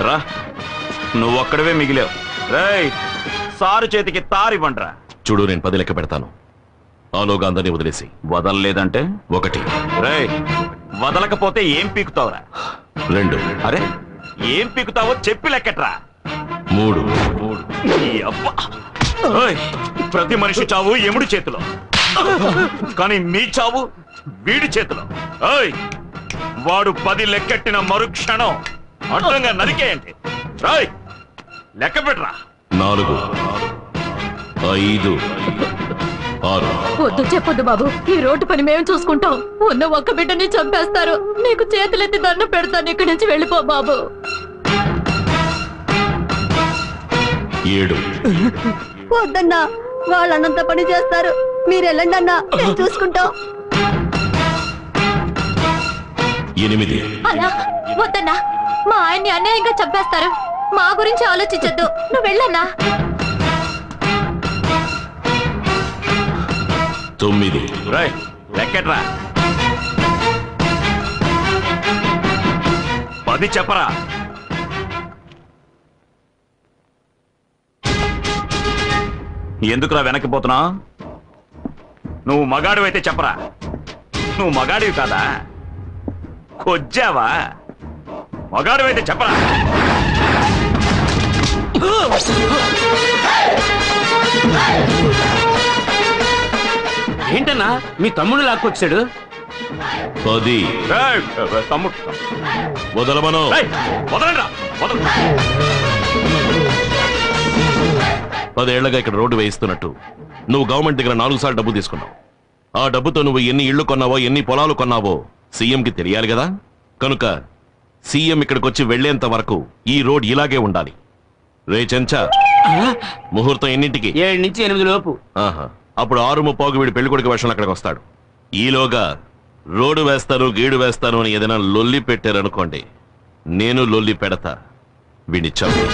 రా, నువ్వు ఒక్కడవే మిగిలావు. రేయ్, సారు చేతికి తారివ్వండ్రా. చూడు, నేను 10 లెక్క పెడతాను. ఆలోగా అందరినీ వదిలేసి. వదలలేదంటే 1. రేయ్, వదలకపోతే ఏం పీకుతావురా? 2. అరే, ఏం పీకుతావో చెప్పి లెక్కట్రా. 3. ఈ అబ్బా! ఓయ్, ప్రతి మనిషి చావు ఎముడి చేతిలో, కానీ మీ చావు వీడి చేతిలో. ఓయ్, వాడు 10 లెక్కెట్టిన మరుక్షణం అడ్డంగా నరికేయండి. రాయ్, లెక్క పెట్టరా. 4, 5, 6. వద్దు, చెప్పొద్దు బాబు. ఈ రోడ్డు పని మేము చూసుకుంటాం. ఉన్న ఒక్క బిడ్డని చంపేస్తారు. నీకు చేతులెత్తి దండం పెడతాను. ఇక్కడి నుంచి వెళ్ళిపో బాబు. 7. వద్దన్నా, వాళ్ళన్నంత పని చేస్తారు. మీరు వెళ్ళండి అన్నా, మేము చూసుకుంటాం. 8. అన్నా, వద్దన్నా. మా ఆయన్ని అన్యాయంగా చంపేస్తారు. మా గురించి ఆలోచించొద్దు. నువ్వు వెళ్ళన్నా. 9. రాయ్, లెక్కట్రా. 10 చెప్పరా. ఎందుకురా వెనక్కిపోతున్నా? నువ్వు మగాడివైతే చెప్పరా. నువ్వు మగాడివి కాదా? కొజ్జావా? మగాడివైతే చెప్పరా. ఏంటన్నా మీ తమ్ముడు లాక్కొచ్చాడు? 10. తమ్ముడు వదలమను. వదలండ్రా, వదల. 10 ఏళ్లగా ఇక్కడ రోడ్డు వేయిస్తున్నట్టు నువ్వు గవర్నమెంట్ దగ్గర 4 సార్లు డబ్బు తీసుకున్నావు. ఆ డబ్బుతో నువ్వు ఎన్ని ఇళ్లు కొన్నావో, ఎన్ని పొలాలు కొన్నావో సీఎంకి తెలియాలి కదా. కనుక సీఎం ఇక్కడికి వచ్చి వెళ్లేంత వరకు ఈ రోడ్ ఇలాగే ఉండాలి. రే చెంచా, ముహూర్తం ఎన్నింటికి? 7 నుంచి 8 లోపు. ఆహా, అప్పుడు 6:30కి వీడు పెళ్లికొడుకు వేషంలో అక్కడికి వస్తాడు. ఈలోగా రోడ్డు వేస్తాను, గీడు వేస్తాను అని ఏదైనా లొల్లి పెట్టారనుకోండి, నేను లొల్లి పెడతా. వీడిని చంపి